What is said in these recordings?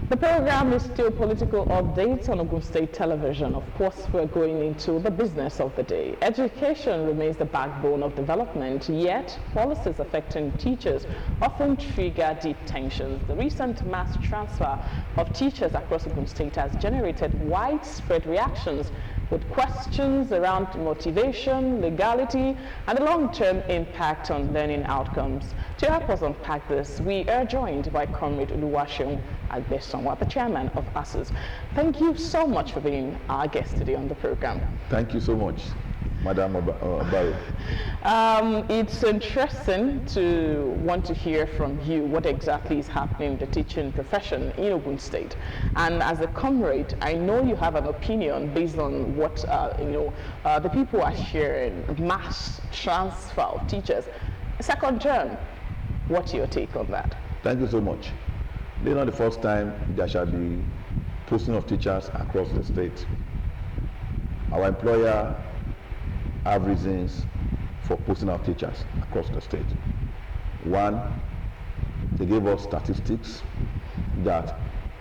The program is still political updates on Ogun State Television. Of course, we're going into the business of the day. Education remains the backbone of development, yet policies affecting teachers often trigger deep tensions. The recent mass transfer of teachers across Ogun State has generated widespread reactions with questions around motivation, legality, and the long-term impact on learning outcomes. To help us unpack this, we are joined by Comrade Oluwaseun Agbesanwa, the chairman of ASUS. Thank you so much for being our guest today on the program. Thank you so much, Madam Barrow. It's interesting to want to hear from you what exactly is happening in the teaching profession in Ogun State. And as a comrade, I know you have an opinion based on what the people are sharing, mass transfer of teachers. Second term, what's your take on that? Thank you so much. This is not the first time there shall be posting of teachers across the state. Our employer have reasons for posting our teachers across the state. One, they gave us statistics that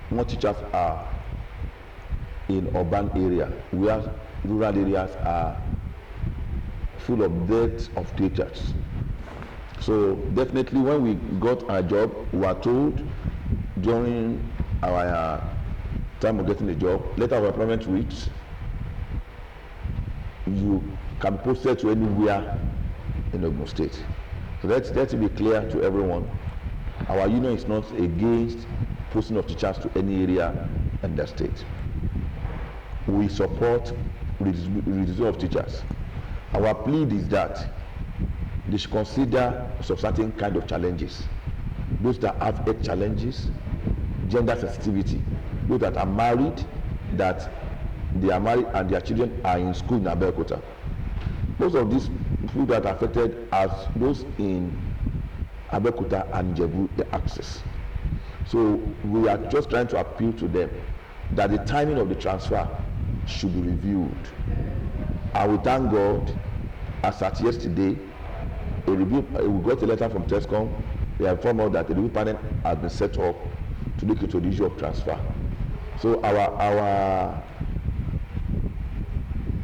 more teachers are in urban area, where rural areas are full of deaths of teachers. So definitely when we got our job, we were told during our time of getting the job, letter of employment reads, you can be posted to anywhere in Ogun State. So let's be clear to everyone. Our union is not against posting of teachers to any area in the state. We support reduction of teachers. Our plea is that they should consider some certain kind of challenges. Those that have health challenges, gender sensitivity, those that are married, that they are married and their children are in school in Abeokuta. Most of these people that are affected are those in Abeokuta and Jebu, the access. So we are just trying to appeal to them that the timing of the transfer should be reviewed. I will thank God, as at yesterday, we got a letter from TESCOM. They informed us that the review panel has been set up to look into the issue of transfer. So our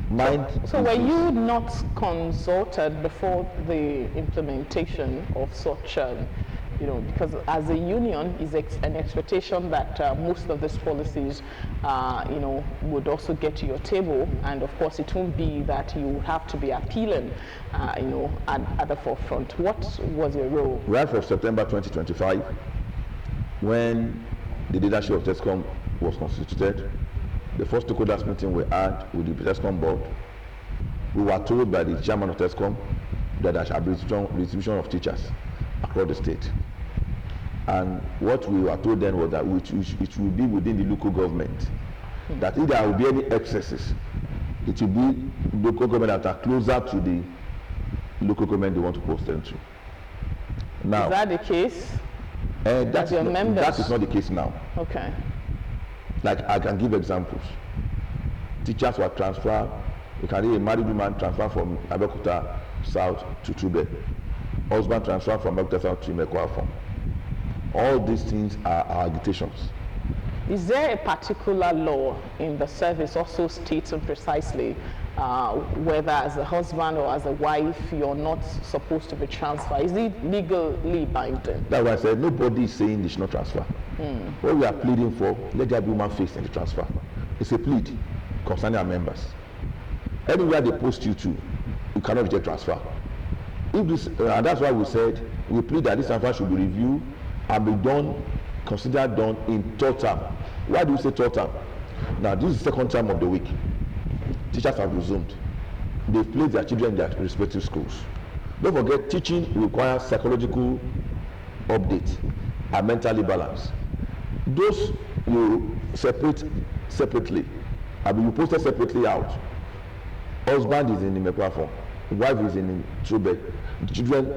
mind. So were you not consulted before the implementation of such, because as a union is an expectation that most of these policies, would also get to your table, and of course it won't be that you have to be appealing, at the forefront. What was your role? Right from September 2025, when the leadership of TESCOM was constituted, the first stakeholders meeting we had with the TESCOM board, we were told by the chairman of TESCOM that there shall be distribution of teachers across the state. And what we were told then was that it will be within the local government. That if there will be any excesses, it will be local government that are closer to the local government they want to post them to. Now, is that the case? That is not the case now. Okay. Like I can give examples. Teachers were transferred. You can see a married woman transfer from Abeokuta South to Tube. Husband transfer from Abeokuta South to Imekwafon. All these things are agitations. Is there a particular law in the service also stating precisely whether as a husband or as a wife you're not supposed to be transferred? Is it legally binding? That's why I said nobody is saying they should not transfer. What we are pleading for, let there be human face in the transfer. It's a plead concerning our members. Anywhere they post you to, you cannot reject transfer. If this, and that's why we said we plead that this transfer should be reviewed and be done, considered done in third term. Why do we say third term? Now this is the second term of the week. Teachers have resumed. They've placed their children in their respective schools. Don't forget, teaching requires psychological update and mentally balance. Those you separate separately, you posted separately out. Husband is in Imekwafon, wife is in Trube,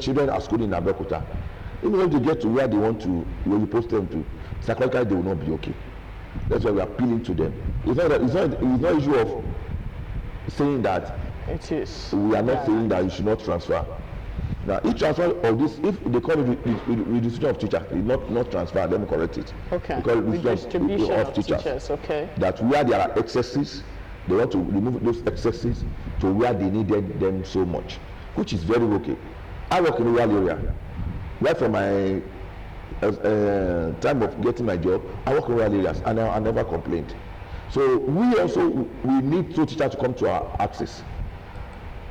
children are schooling in Abeokuta. Even when they get to where they want to, where you post them to, psychologically they will not be okay. That's why we are appealing to them. It's not issue of saying that it is. We are not saying that you should not transfer. Now, each transfer of this, if they call it redistribution of teachers, it's not transfer, let me correct it. Okay. They call it Redistribution of teachers. Okay. That where there are excesses, they want to remove those excesses to where they needed them so much, which is very okay. I work in a rural area. Right from my time of getting my job, I work in rural areas and I never complained. So we need two teachers to come to our axis.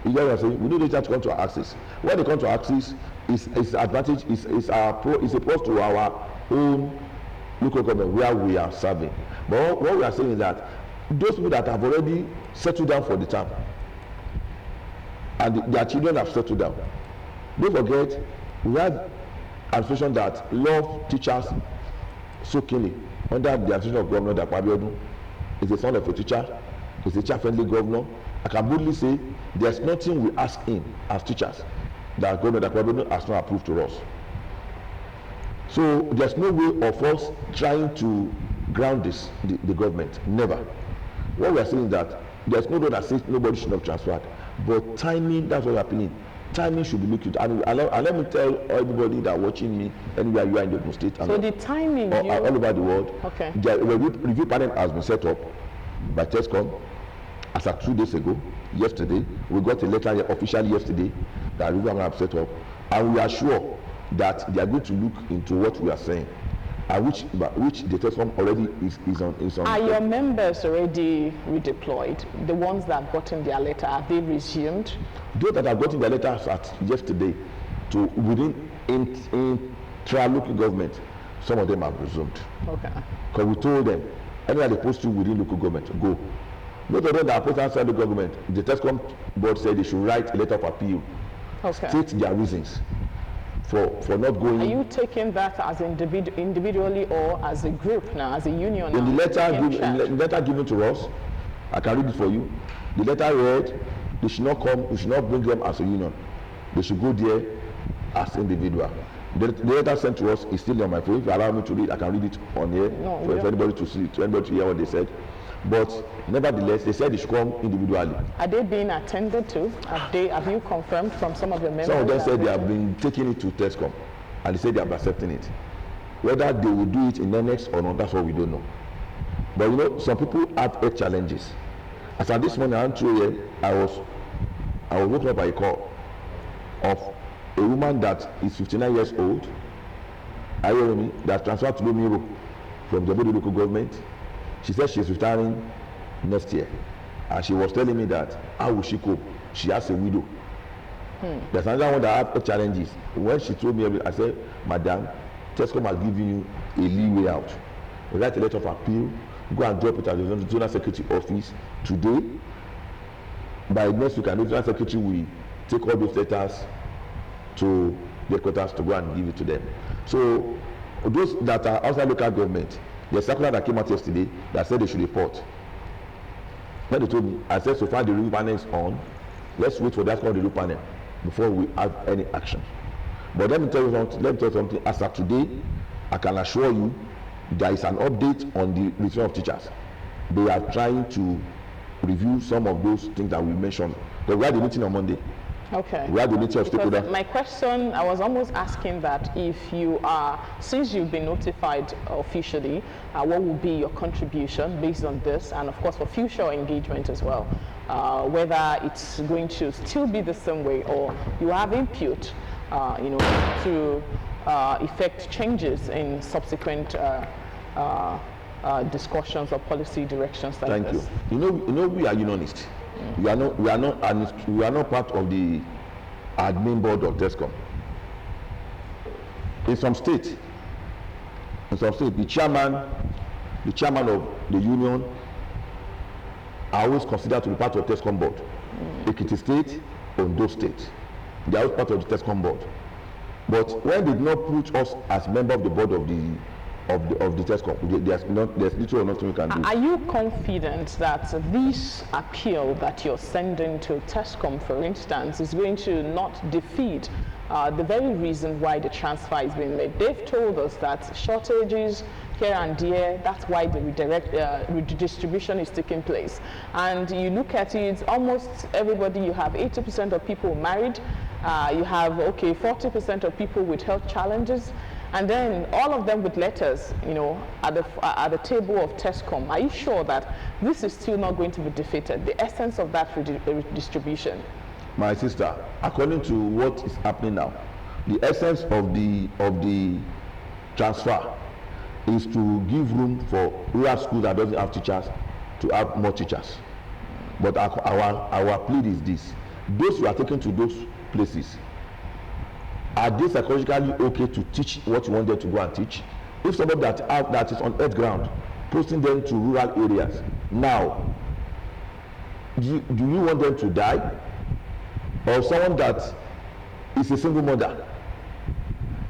You get what I'm saying? We need teachers to come to our axis. When they come to our axis, is advantage is a plus to our own local government where we are serving. But what we are saying is that those people that have already settled down for the term and their children have settled down, don't forget we have administration that love teachers so keenly under the administration of Governor Dapabiodun. He's a son of a teacher. He's a teacher-friendly governor. I can boldly say there's nothing we ask him as teachers that Governor Dapabiodun has not approved to us. So there's no way of us trying to ground the government. Never. What we are saying is that there's no law that says nobody should not transfer, but timing, that's what's happening. Timing should be looked at. And let me tell everybody that watching me anywhere you are in the Ogun State and so the timing all over the world. Okay. The review panel has been set up by TESCOM as of 2 days ago. Yesterday, we got a letter officially yesterday that review panel have set up, and we are sure that they are going to look into what we are saying, and which the TESCOM already is on. Are your members already redeployed? The ones that have gotten their letter, have they resumed? Those that have gotten their letters at yesterday to within intra-local government, some of them have resumed. Okay. Because we told them, anywhere they post you within local government, go. Most of them that are posted outside the government, the TESCOM board said they should write a letter of appeal, state their reasons for not going. Are you taking that as individually or as a group now, as a union? In the letter given to us, I can read it for you. The letter read, they should not come, we should not bring them as a union. They should go there as individual. The letter sent to us is still on my phone. If you allow me to read, I can read it on here for anybody to see, to anybody to hear what they said. But nevertheless, they said they should come individually. Are they being attended to? Have you confirmed from some of the members? Some of them said they have been taking it to TESCOM, and they said they are accepting it. Whether they will do it in the next or not, that's what we don't know. But you know, some people have health challenges. As at this morning, around 2 a.m., I was woken up by a call of a woman that is 59 years old, that transferred to Lomiro from the local government. She said she's retiring next year, and she was telling me that how will she cope? She has a widow. There's another one that have challenges. When she told me, I said, Madam, TESCOM has given you a leeway out. Write a letter of appeal, go and drop it at the Zonal Secretary office today. By next week, I know the Zonal Secretary will take all those letters to the headquarters to go and give it to them. So those that are outside local government, the circular that came out yesterday that said they should report. When they told me, I said so far the review panel is on. Let's wait for that review panel before we have any action. But let me tell you something. As of today, I can assure you there is an update on the return of teachers. They are trying to review some of those things that we mentioned. But we had a meeting on Monday. Okay. We had the meeting of stakeholders. My question, I was almost asking that if you are, since you've been notified officially, what will be your contribution based on this, and of course for future engagement as well, whether it's going to still be the same way or you have input, to effect changes in subsequent discussions or policy directions like this. Thank you. You know, we are unionists. We are not part of the admin board of TESCOM. In some states, the chairman of the union are always considered to be part of the TESCOM board. Ekiti State, Ondo State, they are always part of the TESCOM board. But when they did not put us as member of the board of the TESCOM, there's little or nothing we can do. Are you confident that this appeal that you're sending to TESCOM, for instance, is going to not defeat the very reason why the transfer is being made? They've told us that shortages here and there, that's why the redistribution is taking place. And you look at it, almost everybody, you have 80% of people married, You have, okay, 40% of people with health challenges, and then all of them with letters, at the table of TESCOM. Are you sure that this is still not going to be defeated, the essence of that redistribution? My sister, according to what is happening now, the essence of the transfer is to give room for rural schools that doesn't have teachers to have more teachers. But our plea is this: those who are taken to those places, are they psychologically okay to teach what you want them to go and teach? If somebody that is on earth ground, posting them to rural areas, now, do you want them to die? Or someone that is a single mother?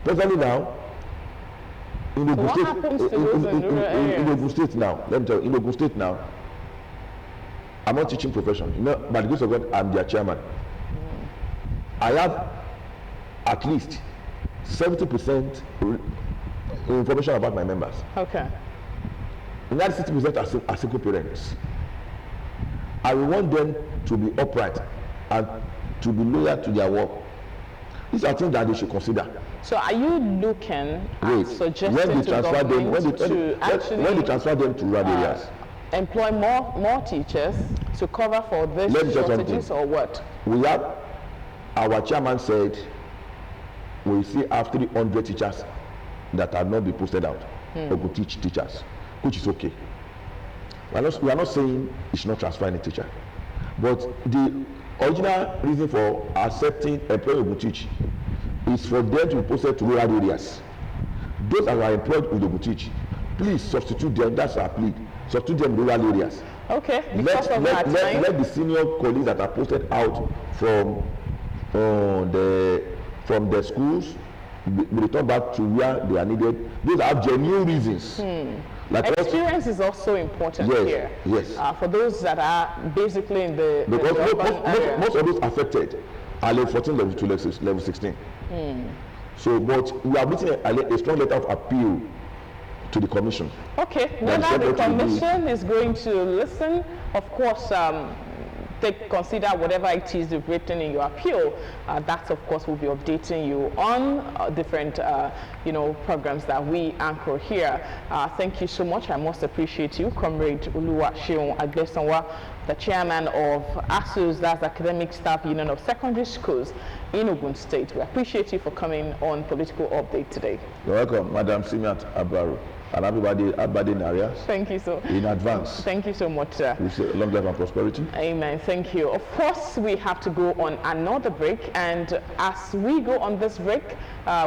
Presently now, in Ogun State now, let me tell you, in Ogun State now, I'm not teaching profession. By the grace of God, I'm their chairman. I have at least 70% information about my members. Okay. And that 60% are single parents. I will want them to be upright and to be loyal to their work. These are things that they should consider. So are you looking at suggesting when they to government when they transfer them to rural areas, employ more teachers to cover for these shortages, or what? We have, our chairman said, we see have 300 teachers that have not been posted out or could teach teachers, which is okay. We are not saying it should not transfer any teacher, but the original reason for accepting employee who teach is for them to be posted to rural areas. Those that are employed with Ogun teach, please substitute them. That's our plea. Substitute them in rural areas. Okay. Let the senior colleagues that are posted out from the schools be returned back to where they are needed. Those have genuine reasons. Like experience is also important here. Yes. For those that are basically in the most of those affected are level 14, level 2, level 16. So, but we are writing a strong letter of appeal to the commission. Okay. Whether the commission is going to listen, of course, consider whatever it is you've written in your appeal. That, of course, will be updating you on different, programs that we anchor here. Thank you so much. I most appreciate you, Comrade Oluwaseun Agbesanwa, the chairman of ASUS, that's Academic Staff Union of Secondary Schools in Ogun State. We appreciate you for coming on Political Update today. You're welcome, Madam Simiat Abaru, and everybody in areas. Thank you so in advance. Thank you so much, sir. We say long life and prosperity. Amen. Thank you. Of course, we have to go on another break, and as we go on this break,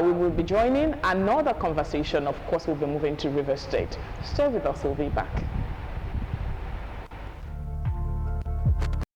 we will be joining another conversation. Of course, we'll be moving to River State. Stay with us. We'll be back.